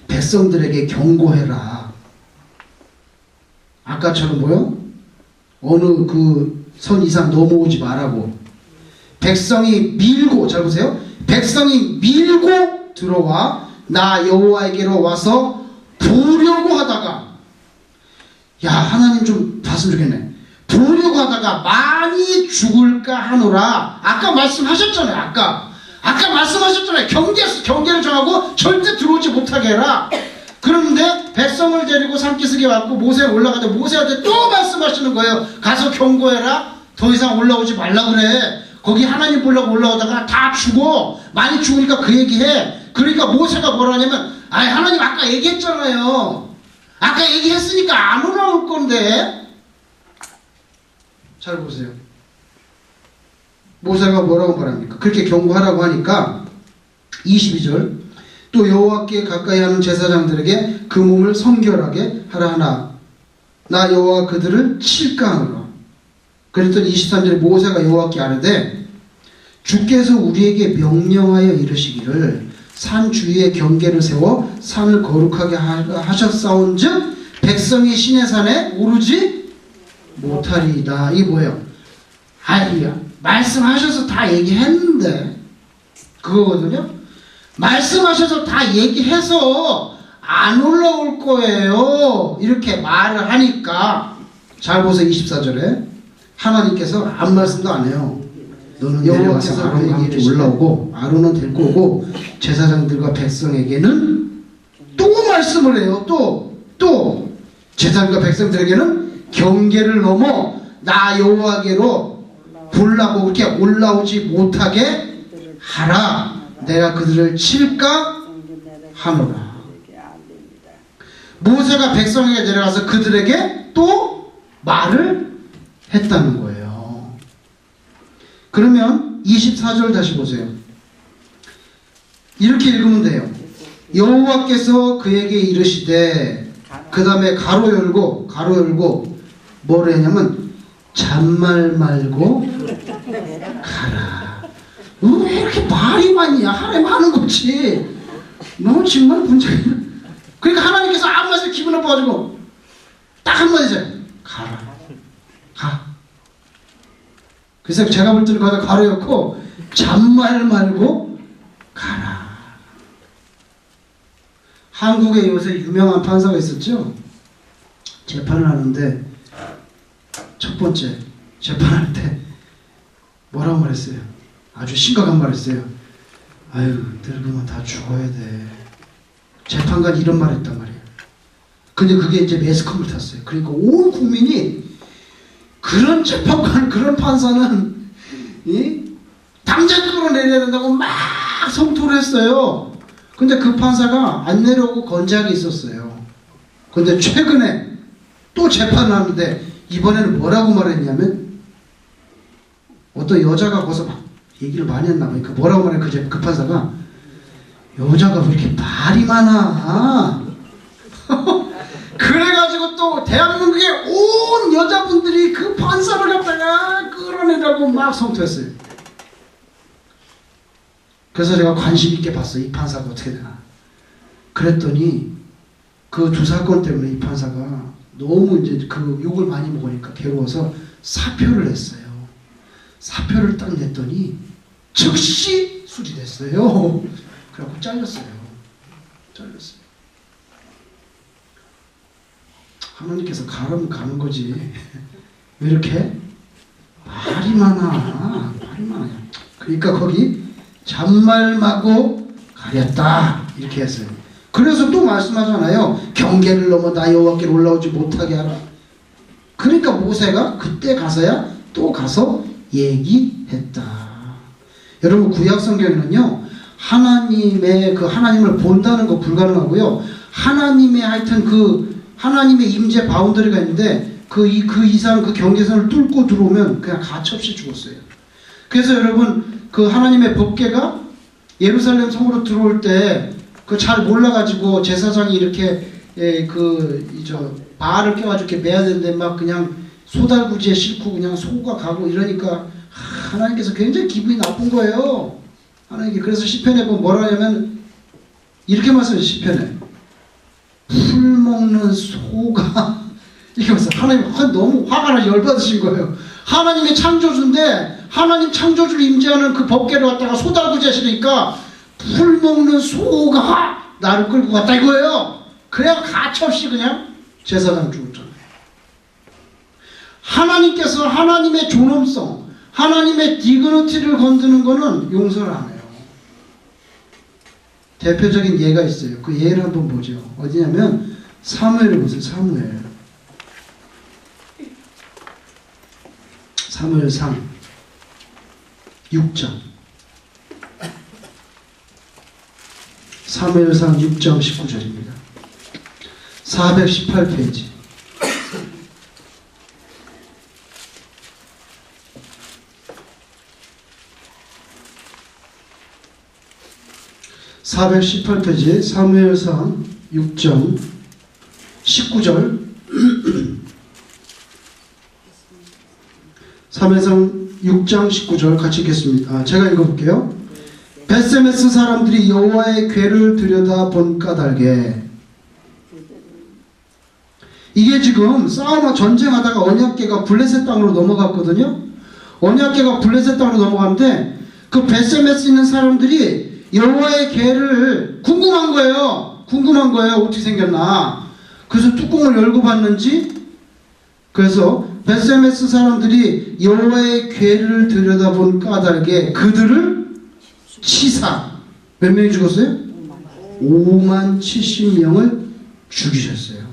백성들에게 경고해라. 아까처럼 뭐요? 어느 그 선 이상 넘어오지 말라고. 백성이 밀고 잘 보세요. 백성이 밀고 들어와 나 여호와에게로 와서 부려고 하다가 야 하나님 좀 봤으면 좋겠네. 부려고 하다가 많이 죽을까 하노라. 아까 말씀하셨잖아요. 아까 말씀하셨잖아요. 경계를 정하고 절대 들어오지 못하게 해라. 그런데 백성을 데리고 산기슭에 왔고 모세가 올라가자 모세한테 또 말씀하시는 거예요. 가서 경고해라. 더 이상 올라오지 말라 그래. 거기 하나님 보려고 올라오다가 다 죽어. 많이 죽으니까 그 얘기해. 그러니까 모세가 뭐라냐면 아이 하나님 아까 얘기했잖아요. 아까 얘기했으니까 안 올라올 건데. 잘 보세요. 모세가 뭐라고 말합니까? 그렇게 경고하라고 하니까 22절 또 여호와께 가까이 하는 제사장들에게 그 몸을 성결하게 하라 하나 나 여호와 그들을 칠까 하노라. 그랬더니 23절에 모세가 여호와께 아뢰되 주께서 우리에게 명령하여 이르시기를 산 주위에 경계를 세워 산을 거룩하게 하셨사온즉 백성이 시내산에 오르지 못하리이다. 이게 뭐예요? 아이야 말씀하셔서 다 얘기했는데 그거거든요. 말씀하셔서 다 얘기해서 안 올라올 거예요. 이렇게 말을 하니까 잘 보세요. 24절에 하나님께서 아무 말씀도 안 해요. 너는 여호와께서 아론과 함께 올라오고 아론은 데리고 오고 제사장들과 백성에게는 또 말씀을 해요. 또 제사장과 백성들에게는 경계를 넘어 나 여호와께로 보려고 그렇게 올라오지 못하게 하라. 내가 그들을 칠까 하노라. 모세가 백성에게 내려가서 그들에게 또 말을 했다는 거예요. 그러면 24절 다시 보세요. 이렇게 읽으면 돼요. 여호와께서 그에게 이르시되 그 다음에 가로 열고 뭐를 했냐면 잔말 말고 가라. 왜 이렇게 말이 많냐? 하나님 하는 거지. 너 정말 문제야. 그러니까 하나님께서 아무 말씀 기분 나빠가지고 딱 한마디죠. 가라. 가. 그래서 제가 볼 때는 거기다 가로였고 잔말 말고 가라. 한국에 요새 유명한 판사가 있었죠. 재판을 하는데 첫 번째 재판할 때 뭐라고 말했어요? 아주 심각한 말 했어요. 아유 늙으면 다 죽어야 돼. 재판관 이런 말 했단 말이에요. 근데 그게 이제 매스컴을 탔어요. 그러니까 온 국민이 그런 재판관 그런 판사는 당장 끌어내려야 된다고 막 성토를 했어요. 근데 그 판사가 안 내려오고 건재하게 있었어요. 근데 최근에 또 재판을 하는데 이번에는 뭐라고 말했냐면 어떤 여자가 거기서 막 얘기를 많이 했나 보니까 뭐라고 말해 그 판사가 여자가 왜 이렇게 말이 많아. 그래가지고 또 대한민국의 온 여자분들이 그 판사를 갖다가 끌어내려고 막 성토했어요. 그래서 제가 관심 있게 봤어요. 이 판사가 어떻게 되나. 그랬더니 그 두 사건 때문에 이 판사가 너무 이제 그 욕을 많이 먹으니까 괴로워서 사표를 냈어요. 사표를 딱 냈더니 즉시 수리됐어요. 그래갖고 잘렸어요. 하나님께서 가라면 가는 거지. 왜 이렇게 말이 많아. 그러니까 거기 잔말 마고 가렸다 이렇게 했어요. 그래서 또 말씀하잖아요. 경계를 넘어 나 여호와께로 올라오지 못하게 하라. 그러니까 모세가 그때 가서야 또 가서 얘기했다. 여러분 구약 성경에는요 하나님의 그 하나님을 본다는 거 불가능하고요. 하나님의 하여튼 그 하나님의 임재 바운더리가 있는데 그 이상 그 경계선을 뚫고 들어오면 그냥 가차없이 죽었어요. 그래서 여러분 그 하나님의 법궤가 예루살렘 성으로 들어올 때 그 잘 몰라가지고 제사장이 이렇게 바알을 껴가지고 이렇게 매야 되는데 막 그냥 소달구지에 싣고 그냥 소가 가고 이러니까 하나님께서 굉장히 기분이 나쁜 거예요. 하나님께. 그래서 시편에 보면 뭐라 하냐면 이렇게 말씀해요. 시편에 풀 먹는 소가 이렇게 말씀. 하나님 너무 화가 나 열받으신 거예요. 하나님의 창조주인데 하나님 창조주를 임재하는 그 법궤를 갖다가 소달구지에 실으니까 풀 먹는 소가 나를 끌고 갔다 이거예요. 그래야 가차없이 그냥 제사장 죽었잖아요. 하나님께서 하나님의 존엄성, 하나님의 디그니티를 건드는 거는 용서를 안 해요. 대표적인 예가 있어요. 그 예를 한번 보죠. 어디냐면 사무엘을 보세요. 사무엘상 6장. 사무엘상 6장 19절입니다. 418페이지. 사무엘상 6장 19절. 사무엘상 6장 19절 같이 읽겠습니다. 제가 읽어볼게요. 벳세메스 사람들이 여호와의 궤를 들여다본 까닭에 이게 지금 전쟁하다가 언약궤가 블레셋 땅으로 넘어갔거든요. 언약궤가 블레셋 땅으로 넘어갔는데 그 벳세메스 있는 사람들이 여호와의 궤를 궁금한 거예요. 어떻게 생겼나. 그래서 뚜껑을 열고 봤는지 그래서 벳세메스 사람들이 여호와의 궤를 들여다본 까닭에 그들을 치사. 몇 명이 죽었어요? 57,000명을 죽이셨어요.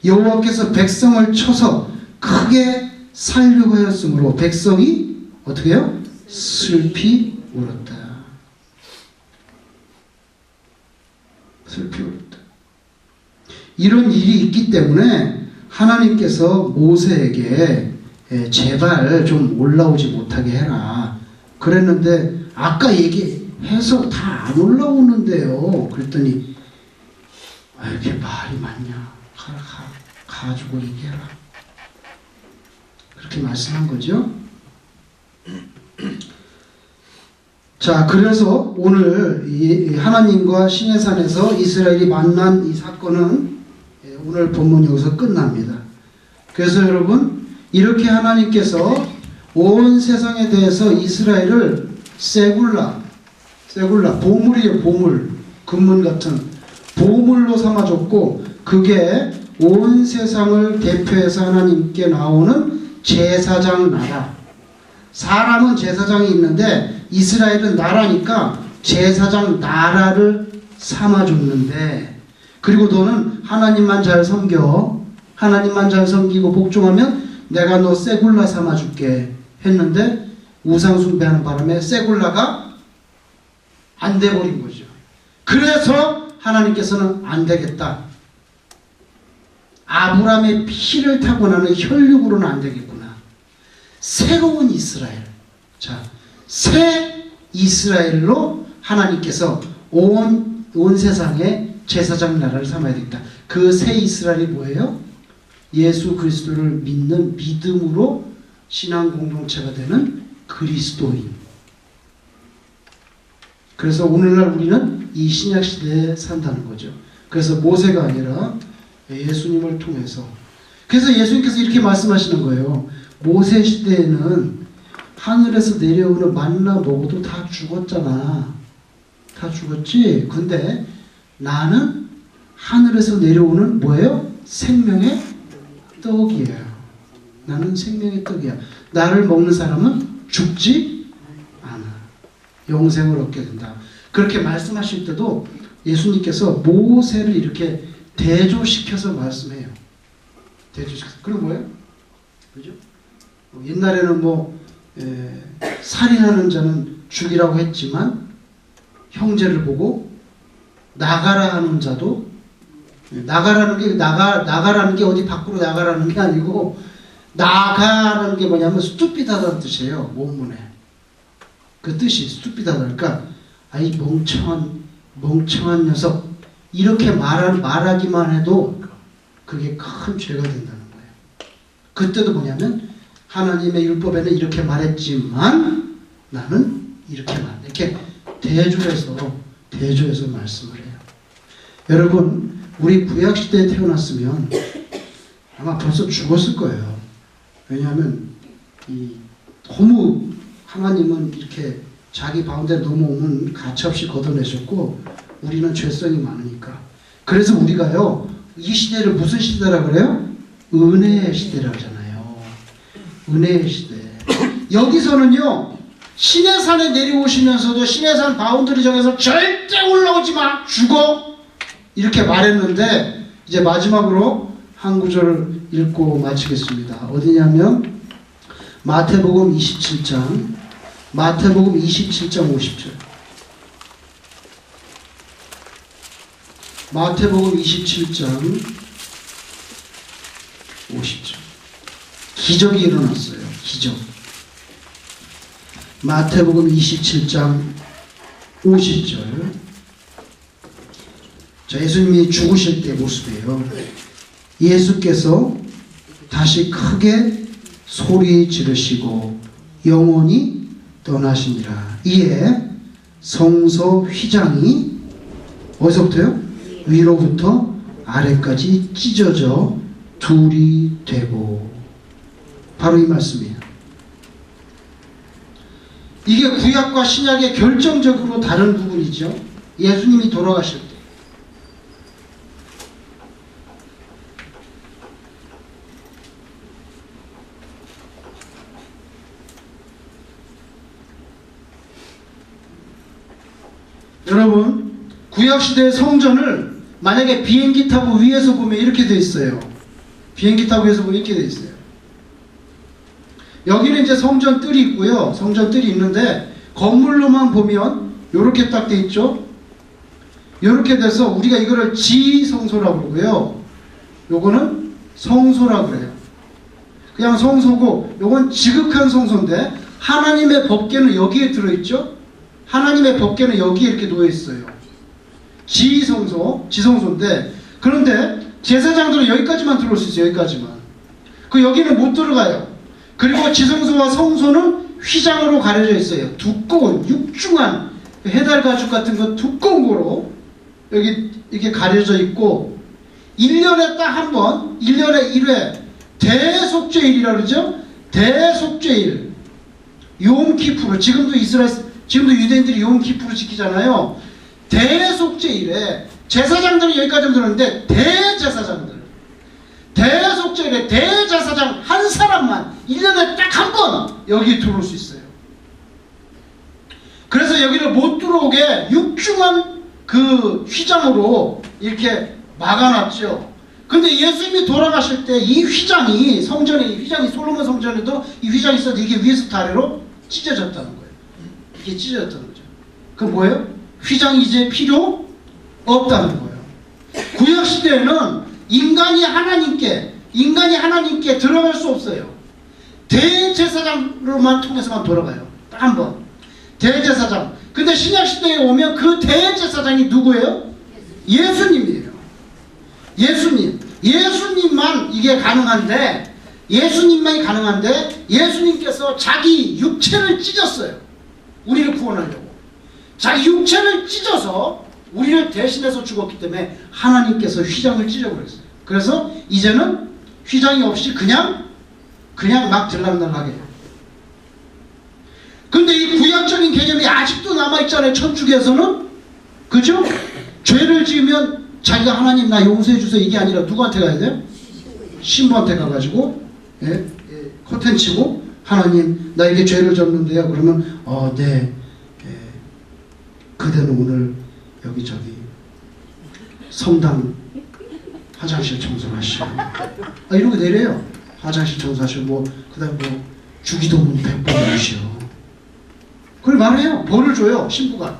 여호와께서 백성을 쳐서 크게 살려고 하였으므로 백성이 어떻게 해요? 슬피 울었다. 슬피 울었다. 이런 일이 있기 때문에 하나님께서 모세에게 제발 좀 올라오지 못하게 해라 그랬는데 아까 얘기해서 다 안 올라오는데요. 그랬더니 이렇게 말이 많냐. 가지고 얘기해라. 그렇게 말씀한 거죠. 자, 그래서 오늘 이 하나님과 시내산에서 이스라엘이 만난 이 사건은 오늘 본문 여기서 끝납니다. 그래서 여러분 이렇게 하나님께서 온 세상에 대해서 이스라엘을 세굴라 보물이에요. 보물, 금문 같은 보물로 삼아줬고 그게 온 세상을 대표해서 하나님께 나오는 제사장 나라. 사람은 제사장이 있는데 이스라엘은 나라니까 제사장 나라를 삼아줬는데 그리고 너는 하나님만 잘 섬겨 하나님만 잘 섬기고 복종하면 내가 너 세굴라 삼아줄게 했는데 우상 숭배하는 바람에 세굴라가 안 돼버린 거죠. 그래서 하나님께서는 안 되겠다. 아브라함의 피를 타고 나는 혈육으로는 안 되겠구나. 새로운 이스라엘. 자, 새 이스라엘로 하나님께서 온 세상에 제사장 나라를 삼아야 되겠다. 그 새 이스라엘이 뭐예요? 예수 그리스도를 믿는 믿음으로 신앙 공동체가 되는 그리스도인. 그래서 오늘날 우리는 이 신약 시대에 산다는 거죠. 그래서 모세가 아니라 예수님을 통해서. 그래서 예수님께서 이렇게 말씀하시는 거예요. 모세 시대에는 하늘에서 내려오는 만나 먹어도 다 죽었잖아. 다 죽었지? 근데 나는 하늘에서 내려오는 뭐예요? 생명의 떡이에요. 나는 생명의 떡이야. 나를 먹는 사람은 죽지 않아. 영생을 얻게 된다. 그렇게 말씀하실 때도 예수님께서 모세를 이렇게 대조시켜서 말씀해요. 대조시켜서. 그럼 뭐예요? 그죠? 옛날에는 뭐 살인하는 자는 죽이라고 했지만 형제를 보고 나가라 하는 자도, 나가라는 게 어디 밖으로 나가라는 게 아니고 나가라는 게 뭐냐면 스투피드하다는 뜻이에요. 원문에 그 뜻이 스투피드하다. 그러니까 아이 멍청한 녀석, 이렇게 말하기만 해도 그게 큰 죄가 된다는 거예요. 그때도 뭐냐면 하나님의 율법에는 이렇게 말했지만 나는 이렇게 이렇게 대조해서 말씀을 해요. 여러분, 우리 구약시대에 태어났으면 아마 벌써 죽었을 거예요. 왜냐하면 너무 하나님은 이렇게 자기 가운데 넘어오면 가차없이 걷어내셨고 우리는 죄성이 많으니까. 그래서 우리가요, 이 시대를 무슨 시대라 그래요? 은혜의 시대라 그러잖아요. 은혜의 시대. 여기서는요, 시내산에 내려오시면서도 시내산 바운더리 정에서 절대 올라오지 마, 죽어, 이렇게 말했는데 이제 마지막으로 한 구절을 읽고 마치겠습니다. 어디냐면 마태복음 27장 50절. 마태복음 27장 50절. 기적이 일어났어요. 기적. 마태복음 27장 50절. 자, 예수님이 죽으실 때 모습이에요. 예수께서 다시 크게 소리 지르시고 영원히 떠나시니라. 이에 성소 휘장이 어디서부터요? 위로부터 아래까지 찢어져 둘이 되고. 바로 이 말씀이에요. 이게 구약과 신약의 결정적으로 다른 부분이죠. 예수님이 돌아가실 때. 여러분, 구약시대의 성전을 만약에 비행기 타고 위에서 보면 이렇게 돼 있어요. 비행기 타고 위에서 보면 이렇게 돼 있어요. 여기는 이제 성전 뜰이 있고요. 성전 뜰이 있는데 건물로만 보면 이렇게 딱 돼 있죠. 이렇게 돼서 우리가 이거를 지성소라고 그러고요. 요거는 성소라고 그래요. 그냥 성소고, 요건 지극한 성소인데 하나님의 법궤는 여기에 들어있죠. 하나님의 법궤는 여기에 이렇게 놓여있어요. 지성소인데, 그런데 제사장들은 여기까지만 들어올 수 있어요. 여기까지만. 여기는 못 들어가요. 그리고 지성소와 성소는 휘장으로 가려져 있어요. 두꺼운 육중한 해달 가죽 같은 거 두꺼운 거로 여기 이렇게 가려져 있고, 1년에 딱 한 번, 1년에 1회 대속죄일이라 그러죠. 대속죄일, 욤키푸르. 지금도 유대인들이 욤키푸르 지키잖아요. 대속죄일에 제사장들은 여기까지 들었는데 대속죄일에 대제사장 한 사람만 1년에 딱 한 번 여기 들어올 수 있어요. 그래서 여기를 못 들어오게 육중한 그 휘장으로 이렇게 막아놨죠. 근데 예수님이 돌아가실 때 이 휘장이 솔로몬 성전에도 이 휘장이 있어도 이게 위에서 아래로 찢어졌다는 거예요. 이게 찢어졌다는 거죠. 그럼 뭐예요? 휘장이 이제 필요 없다는 거예요. 구약시대에는 인간이 하나님께 들어갈 수 없어요. 대제사장으로만 통해서만 돌아가요. 딱 한 번. 대제사장. 근데 신약시대에 오면 그 대제사장이 누구예요? 예수님이에요. 예수님만 이게 가능한데, 예수님께서 자기 육체를 찢었어요. 우리를 구원하려고. 자기 육체를 찢어서 우리를 대신해서 죽었기 때문에 하나님께서 휘장을 찢어버렸어요. 그래서 이제는 휘장이 없이 그냥 막 들락날락해요. 근데 이 구약적인 개념이 아직도 남아있잖아요. 천주교에서는. 그죠? 죄를 지으면 자기가 하나님 나 용서해 주세요 이게 아니라 누구한테 가야 돼요? 신부한테 가가지고 커튼 치고 하나님 나 이게 죄를 졌는데요. 그러면 네. 그대는 오늘 여기 성당 화장실 청소하시오. 이러고 내려요. 화장실 청소하시고 그 다음 주기도문 100번 주시오. 그걸 말해요. 벌을 줘요. 신부가.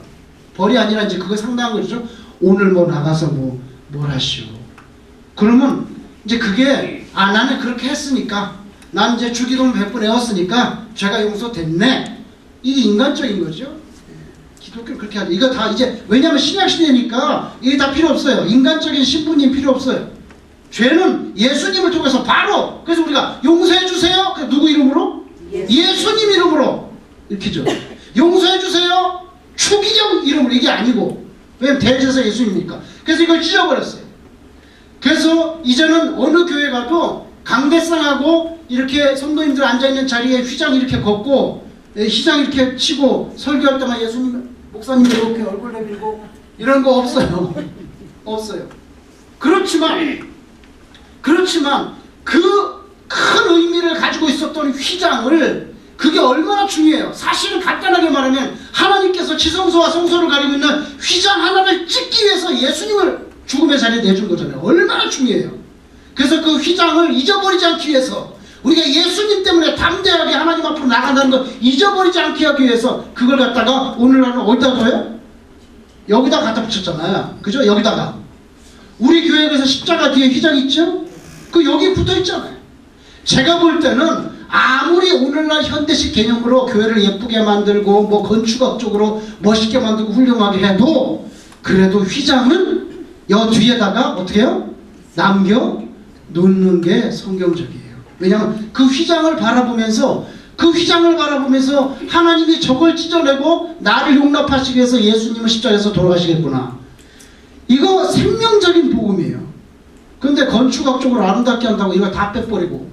벌이 아니라 이제 그거 상당한 거죠. 오늘 뭐 나가서 뭘 하시오. 그러면 이제 그게 나는 그렇게 했으니까 난 이제 주기도문 100번 외웠으니까 죄가 용서됐네. 이게 인간적인 거죠. 기독교는 그렇게 하죠. 이거 다 이제 왜냐하면 신약시대니까 이게 다 필요 없어요. 인간적인 신부님 필요 없어요. 죄는 예수님을 통해서 바로. 그래서 우리가 용서해 주세요. 누구 이름으로? 예수님 이름으로 이렇게죠. 용서해 주세요. 추기경 이름으로. 이게 아니고. 왜냐면 대제사 예수님이니까. 그래서 이걸 찢어버렸어요. 그래서 이제는 어느 교회 가도 강대상하고 이렇게 성도님들 앉아있는 자리에 휘장 이렇게 걷고 휘장 이렇게 치고 설교할 때만 예수님 목사님 이렇게 얼굴 내밀고 이런 거 없어요. 없어요. 그렇지만 그 큰 의미를 가지고 있었던 휘장을, 그게 얼마나 중요해요. 사실은 간단하게 말하면 하나님께서 지성소와 성소를 가리고 있는 휘장 하나를 찍기 위해서 예수님을 죽음의 자리에 내준 거잖아요. 얼마나 중요해요. 그래서 그 휘장을 잊어버리지 않기 위해서, 우리가 예수님 때문에 담대하게 하나님 앞으로 나간다는 걸 잊어버리지 않게 하기 위해서 그걸 갖다가 오늘날은 어디다 둬요? 여기다 갖다 붙였잖아요. 그죠? 여기다가. 우리 교회에서 십자가 뒤에 휘장 있죠? 그 여기 붙어 있잖아요. 제가 볼 때는 아무리 오늘날 현대식 개념으로 교회를 예쁘게 만들고 뭐 건축학적으로 멋있게 만들고 훌륭하게 해도 그래도 휘장은 여 뒤에다가 어떻게 해요? 남겨 놓는 게 성경적이에요. 왜냐하면 그 휘장을 바라보면서 하나님이 저걸 찢어내고 나를 용납하시기 위해서 예수님은 십자가에서 돌아가시겠구나. 이거 생명적인 복음이에요. 근데 건축학적으로 아름답게 한다고 이거 다 빼버리고,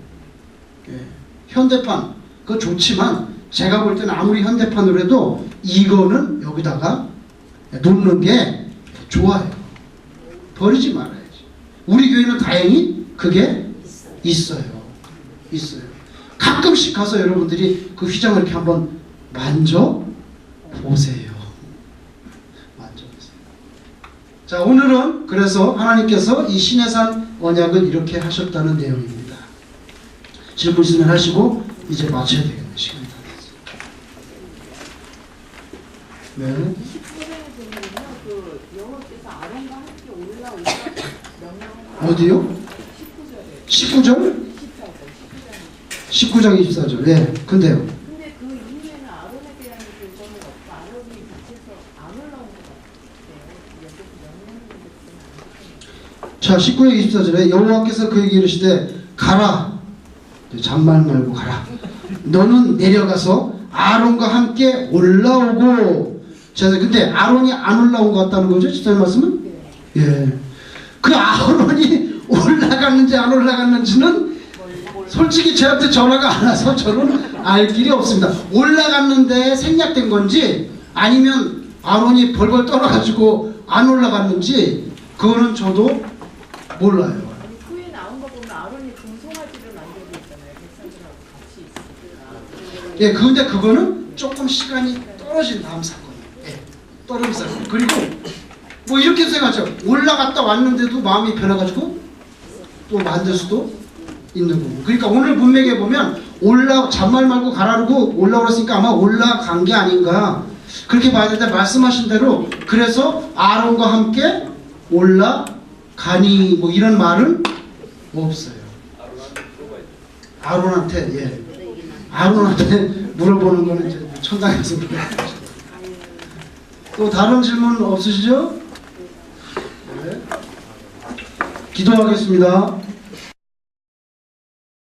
현대판 그거 좋지만 제가 볼 때는 아무리 현대판으로 해도 이거는 여기다가 놓는 게 좋아요. 버리지 말아야지. 우리 교회는 다행히 그게 있어요. 가끔씩 가서 여러분들이 그 휘장을 이렇게 한번 만져보세요. 자, 오늘은 그래서 하나님께서 이 시내산 언약을 이렇게 하셨다는 내용입니다. 질문 있으면 하시고 이제 마쳐야 되겠네. 시간이 다 됐어요. 네. 19장에 보면요, 그 여호와께서 아론과 함께 올라오사 명령을 어디요? 19절? 19장 24절. 네. 근데요. 근데 그 이후에는 아론에 대한 교정은 없고 아론이 빛에서 안 올라온 것 같아요. 여기서 명령을 자, 19장 24절에 여호와께서 그에게 이르시되 가라. 잔말 말고 가라. 너는 내려가서 아론과 함께 올라오고. 자, 근데 아론이 안 올라온 것 같다는 거죠? 집사님 말씀은? 네. 예. 그 아론이 올라갔는지 안 올라갔는지는 솔직히 저한테 전화가 안 와서 저는 알 길이 없습니다. 올라갔는데 생략된 건지 아니면 아론이 벌벌 떨어가지고 안 올라갔는지 그거는 저도 몰라요. 후에 나온 거 보면 아론이 금송아지를 만들고 있잖아요. 백성들하고 같이 있으니까. 예, 근데 그거는 조금 시간이 떨어진 다음 사건이에요. 예, 떨어진 사건. 그리고 뭐 이렇게 생각하죠. 올라갔다 왔는데도 마음이 변해가지고 또 만들 수도 있는 거고. 그러니까 오늘 문맥에 보면 잔말 말고 가라고 올라오랬으니까 아마 올라간 게 아닌가 그렇게 봐야 되는데, 말씀하신 대로 그래서 아론과 함께 올라가니 뭐 이런 말은 없어요. 아론한테, 예, 아론한테 물어보는 거는 이제 천당에서 물어봐야죠. 또 다른 질문 없으시죠? 네. 기도하겠습니다.